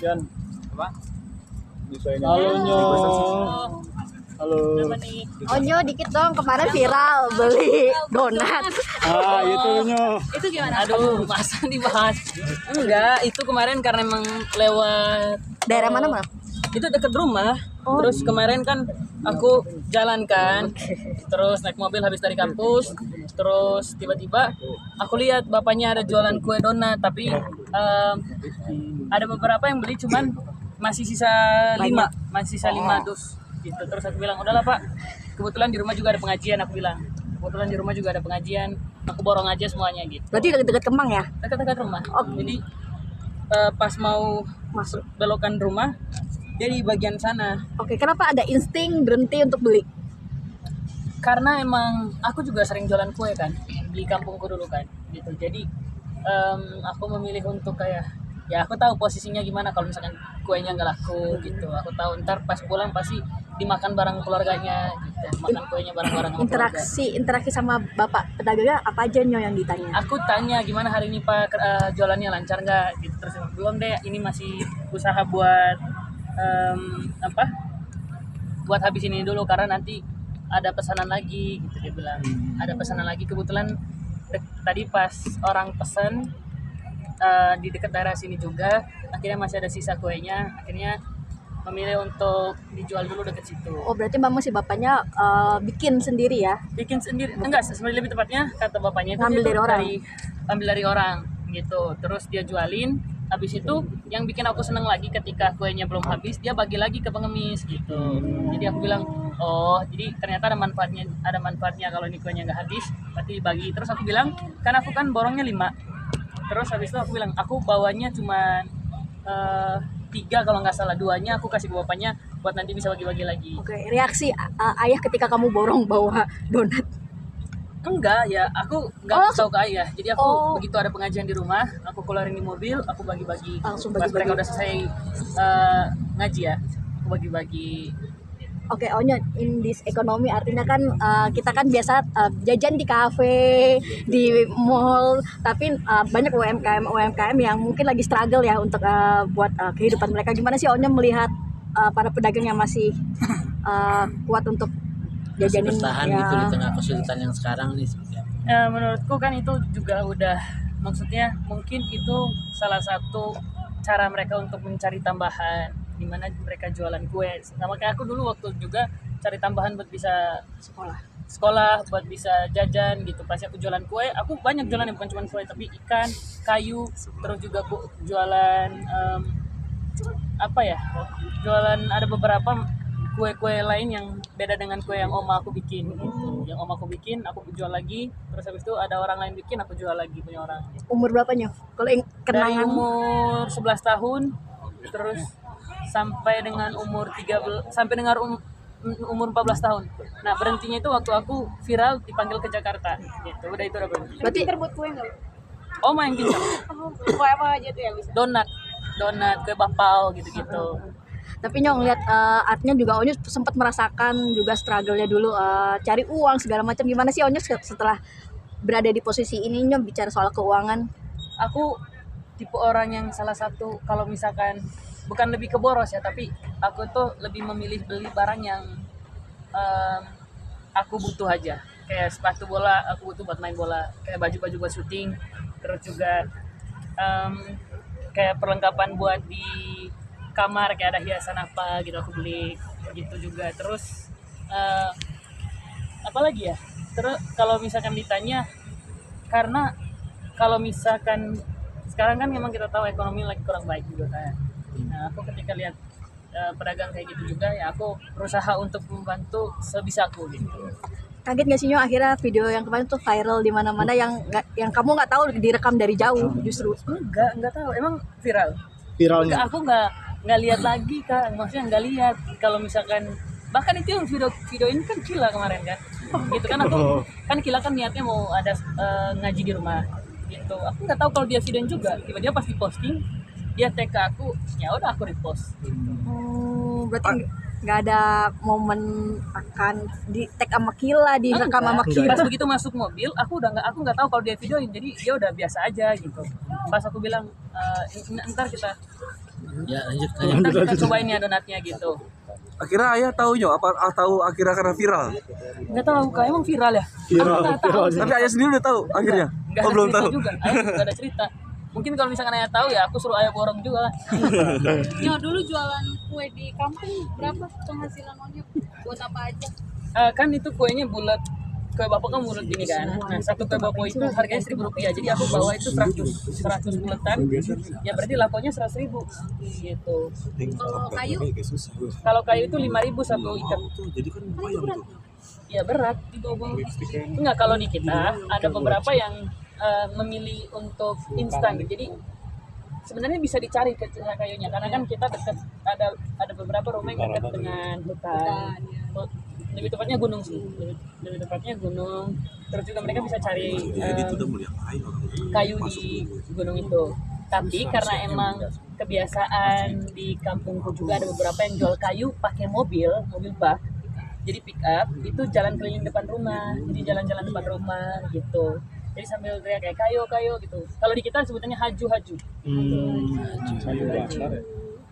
Yan. Apa? Bisa ini. Halo Nyo. Halo. Onyo dikit dong, kemarin viral beli donat. Itu Nyo. Itu gimana? Aduh, masa dibahas? Enggak, itu kemarin karena emang lewat Daerah mana mah? itu dekat rumah. Oh. Terus kemarin kan aku jalan kan, terus naik mobil habis dari kampus, terus tiba-tiba aku lihat bapaknya ada jualan kue donat, tapi ada beberapa yang beli cuman masih sisa 5, masih sisa 5 dus gitu. Terus aku bilang, udahlah Pak, kebetulan di rumah juga ada pengajian, aku bilang. Kebetulan di rumah juga ada pengajian, aku borong aja semuanya gitu. Berarti deket-deket Kemang ya? Dekat-dekat rumah. Oh. Jadi pas mau Masuk. belokan rumah, dia di bagian sana. Oke, kenapa ada insting berhenti untuk beli? Karena emang aku juga sering jualan kue kan di kampungku dulu kan gitu. Jadi aku memilih untuk kayak, ya aku tahu posisinya gimana kalau misalkan kuenya nggak laku gitu. Aku tahu ntar pas pulang pasti dimakan bareng keluarganya gitu, makan kuenya bareng-bareng sama keluarga. Interaksi sama bapak pedagangnya apa aja Nyo yang ditanya? Aku tanya gimana hari ini Pak, jualannya lancar nggak gitu. Terus belum deh, ini masih usaha buat buat habis ini dulu karena nanti ada pesanan lagi gitu, dia bilang. Ada pesanan lagi, kebetulan tadi pas orang pesan di dekat daerah sini juga, akhirnya masih ada sisa kuenya, akhirnya memilih untuk dijual dulu dekat situ. Oh, berarti memang si bapaknya bikin sendiri ya? Bikin sendiri, enggak, sebenarnya lebih tepatnya kata bapaknya itu Ngambil dia dari tuh orang? ambil dari orang gitu, terus dia jualin. Habis itu yang bikin aku seneng lagi ketika kuenya belum habis, dia bagi lagi ke pengemis gitu. Jadi aku bilang, oh jadi ternyata ada manfaatnya kalau ini kuenya nggak habis, berarti dibagi. Terus aku bilang, kan aku kan borongnya 5. Terus habis itu aku bilang, aku bawanya cuma 3 kalau nggak salah, 2-nya aku kasih ke bapaknya buat nanti bisa bagi-bagi lagi. Oke, reaksi ayah ketika kamu borong bawa donat? Enggak, ya aku nggak Oh, tahu ke ayah. Jadi aku oh. begitu ada pengajian di rumah, aku keluarin di mobil, aku bagi-bagi. Langsung Pas bagi-bagi. mereka udah selesai ngaji ya, aku bagi-bagi. Oke, Onyo, in this ekonomi artinya kan kita kan biasa jajan di kafe, di mall, tapi banyak UMKM yang mungkin lagi struggle ya untuk buat kehidupan mereka. Gimana sih Onyo melihat para pedagang yang masih kuat untuk Masih jajanin bertahan ya? gitu di tengah kesulitan yang sekarang nih seperti apa? Menurutku kan itu juga udah, maksudnya mungkin itu salah satu cara mereka untuk mencari tambahan, dimana mereka jualan kue. Sama kayak aku dulu waktu juga cari tambahan buat bisa sekolah, buat bisa jajan gitu. Pasti aku jualan kue, aku banyak jualan yang bukan cuma kue, tapi ikan, kayu, terus juga aku jualan jualan ada beberapa kue-kue lain yang beda dengan kue yang oma aku bikin gitu. Yang oma aku bikin, aku jual lagi. Terus habis itu ada orang lain bikin, aku jual lagi punya orang. Umur berapa Nyo? Kalau yang Dari kenangan umur 11 tahun terus sampai dengan umur 13 sampai dengan umur 14 tahun. Nah, berhentinya itu waktu aku viral dipanggil ke Jakarta gitu. Udah itu udah berhenti. berarti Terbuat kue nggak? Oma yang pintar. Kue apa aja tuh yang bisa? Donat, kue bapau gitu-gitu. tapi Nyong lihat artinya juga Onyo sempat merasakan juga struggle-nya dulu cari uang segala macam. Gimana sih Onyo setelah berada di posisi ini Nyong bicara soal keuangan? Aku tipe orang yang salah satu, kalau misalkan bukan lebih ke boros ya, tapi aku tuh lebih memilih beli barang yang aku butuh aja. Kayak sepatu bola, aku butuh buat main bola. Kayak baju-baju buat syuting. Terus juga kayak perlengkapan buat di kamar, kayak ada hiasan apa gitu aku beli gitu juga. Terus apa lagi ya? Terus kalau misalkan ditanya, karena kalau misalkan sekarang kan memang kita tahu ekonomi lagi kurang baik juga kan. Nah, aku ketika lihat pedagang kayak gitu juga, ya aku berusaha untuk membantu sebisaku gitu. Kaget nggak sih Nyo akhirnya video yang kemarin tuh viral di mana-mana yang kamu nggak tahu direkam dari jauh justru? Enggak tahu, emang viral. Viralnya. Aku nggak lihat lagi Kak, maksudnya nggak lihat. Kalau misalkan bahkan itu yang video ini kan Kila kemarin kan, gitu kan. Aku kan Kila kan niatnya mau ada ngaji di rumah gitu. Aku nggak tahu kalau dia videoin juga, tiba-tiba pas diposting dia tag ke aku, ya udah aku repost. Oh, berarti nggak ada momen akan di tag sama Kila, direkam sama Pas Kila. begitu masuk mobil, aku nggak tahu kalau dia videoin, jadi dia udah biasa aja gitu. Pas aku bilang ntar kita Ya lanjut. ntar kita cobain ya donatnya gitu. Akhirnya ayah tahu tahu akhirnya karena viral. Nggak tahu, kayak emang viral ya? Viral, Aku nggak tahu. viral. Tapi ayah sendiri udah tahu akhirnya. Nggak Oh ada belum cerita tahu. juga. Ayah nggak ada cerita. Mungkin kalau misalkan ayah tahu ya aku suruh ayah borong juga. Nyo, dulu jualan kue di kampung berapa penghasilan Onyo? Buat apa aja? Kan itu kuenya bulat, kue bapak kan bulat gini kan. Nah satu kue bapak itu harganya Rp1.000, jadi aku bawa itu 100 buletan. Ya berarti lakonya 100.000 gitu. Kalau kayu Kalau kayu itu 5.000 satu ikat. Ya berat. Enggak, kalau di kita ada beberapa yang memilih untuk instan. Jadi sebenarnya bisa dicari ke kayunya karena kan kita dekat, ada beberapa rumah yang dekat dengan hutan. Lebih tepatnya gunung sih. Lebih tepatnya gunung. Terus juga mereka bisa cari kayu di gunung itu. Tapi karena emang kebiasaan di kampungku juga ada beberapa yang jual kayu pakai mobil bak. Jadi pick up itu jalan keliling depan rumah. Jadi jalan-jalan depan rumah gitu. Jadi sambil teriak kayak kayu gitu. Kalau di kita sebutannya haju.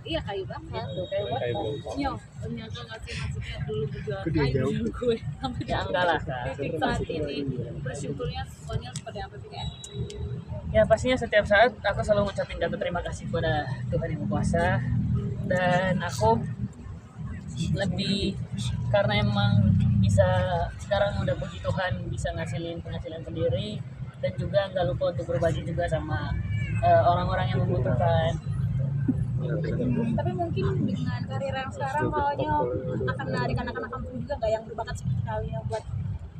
iya kayu bakar. Gitu, kayu bakar. Nyo, nyangka nggak sih maksudnya dulu berjualan kayu di kue sampai Ya enggak lah. titik saat ini bersyukurnya Onyo seperti apa sih kayak? Ya pastinya setiap saat aku selalu ngucapin kata terima kasih kepada Tuhan Yang Maha Kuasa. Dan aku lebih karena emang bisa sekarang udah puji Tuhan bisa ngasilin penghasilan sendiri, dan juga nggak lupa untuk berbagi juga sama orang-orang yang membutuhkan. Tapi mungkin dengan karir yang sekarang Onyo akan menarik anak-anak kampung juga nggak yang berbakat seperti kalian buat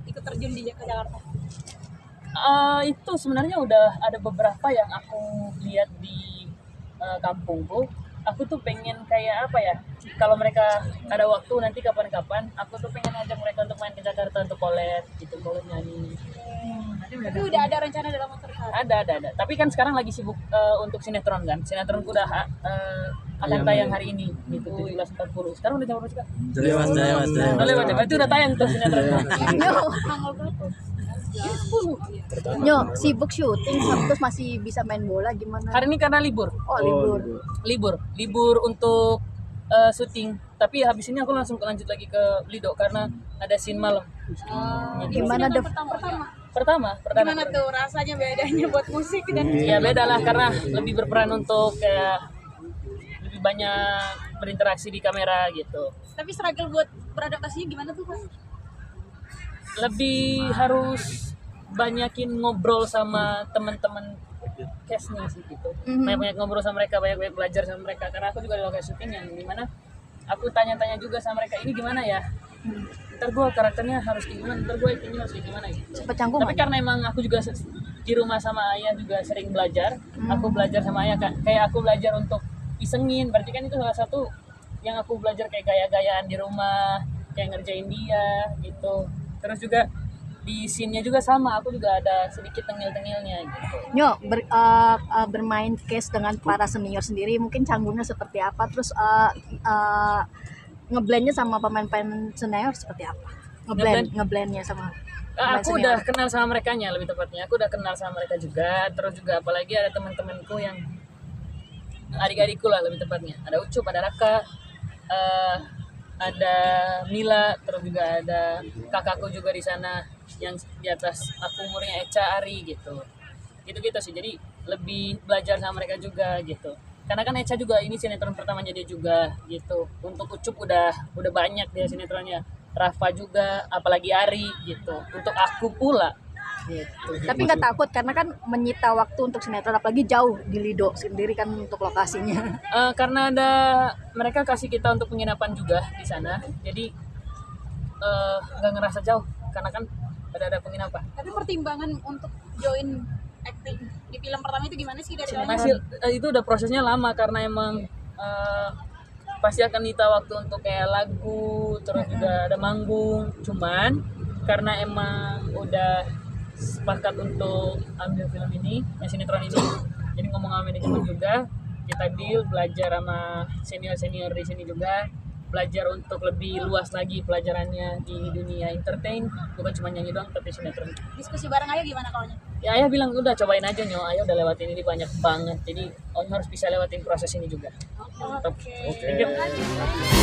ikut terjun di Jakarta? Itu sebenarnya udah ada beberapa yang aku lihat di kampungku. Aku tuh pengen kayak apa ya, kalau mereka ada waktu nanti kapan-kapan aku tuh pengen ajak mereka untuk main ke Jakarta untuk collab nyanyi. Tapi udah ada rencana dalam waktu dekat? Ada. Tapi kan sekarang lagi sibuk untuk sinetron kan. Sinetronku udah akan tayang hari ini gitu 17.40. Sekarang udah jam berapa sih, Kak? Udah lewat ya. Berarti udah tayang tuh sinetron. Nyo, Tanggal berapa? Nyo, sibuk syuting terus masih bisa main bola gimana? Hari ini karena libur. Oh, libur. Libur untuk syuting. Tapi habis ini aku langsung lanjut lagi ke Lido karena ada scene malam. Gimana deh? Pertama. Gimana tuh rasanya bedanya buat musik dan Ya beda lah karena lebih berperan untuk kayak lebih banyak berinteraksi di kamera gitu. tapi struggle buat beradaptasinya gimana tuh Pak? Lebih harus banyakin ngobrol sama teman-teman castnya sih gitu. Banyak-banyak ngobrol sama mereka, banyak-banyak belajar sama mereka. Karena aku juga di lokasi syuting yang dimana aku tanya-tanya juga sama mereka, ini gimana ya? Ntar gue karakternya harus gimana, ntar gue actingnya harus gimana gitu. Cepet canggung. Tapi karena emang aku juga di rumah sama ayah juga sering belajar, aku belajar sama ayah kayak aku belajar untuk isengin. Berarti kan itu salah satu yang aku belajar kayak gaya-gayaan di rumah, kayak ngerjain dia gitu. Terus juga di scene-nya juga sama, aku juga ada sedikit tengil-tengilnya gitu. Nyo, bermain case dengan para senior sendiri, mungkin canggungnya seperti apa? Terus ngeblendnya sama pemain-pemain senior seperti apa? Ngeblendnya sama pemain Aku senior. udah kenal sama merekanya, lebih tepatnya aku udah kenal sama mereka juga. Terus juga apalagi ada teman-temanku yang adik-adikku lah lebih tepatnya. Ada Ucup, ada Raka, ada Mila, terus juga ada kakakku juga di sana yang di atas aku umurnya Eca, Ari gitu. Gitu-gitu sih. Jadi lebih belajar sama mereka juga gitu. Karena kan Eca juga ini sinetron pertamanya dia juga gitu. Untuk Ucup udah banyak dia sinetronnya. Rafa juga, apalagi Ari gitu. Untuk aku pula gitu. Tapi nggak takut karena kan menyita waktu untuk sinetron, apalagi jauh di Lido sendiri kan untuk lokasinya. Karena mereka kasih kita untuk penginapan juga di sana, jadi nggak ngerasa jauh karena kan ada penginapan. Tapi pertimbangan untuk join acting di film pertama itu gimana sih dari kalian? Masih itu udah prosesnya lama karena emang pasti akan nyita waktu untuk kayak lagu, terus juga ada manggung. Cuman karena emang udah sepakat untuk ambil film ini, sinetron ini, jadi ngomong sama manajemen juga, kita deal belajar sama senior di sini juga, belajar untuk lebih luas lagi pelajarannya di dunia entertain, bukan cuma nyanyi doang tapi sinetron. Diskusi bareng aja gimana kaunya? Ya ayah bilang udah cobain aja Nyo, ayah udah lewatin ini banyak banget, jadi Onyo harus bisa lewatin proses ini juga. Oke. Thank you.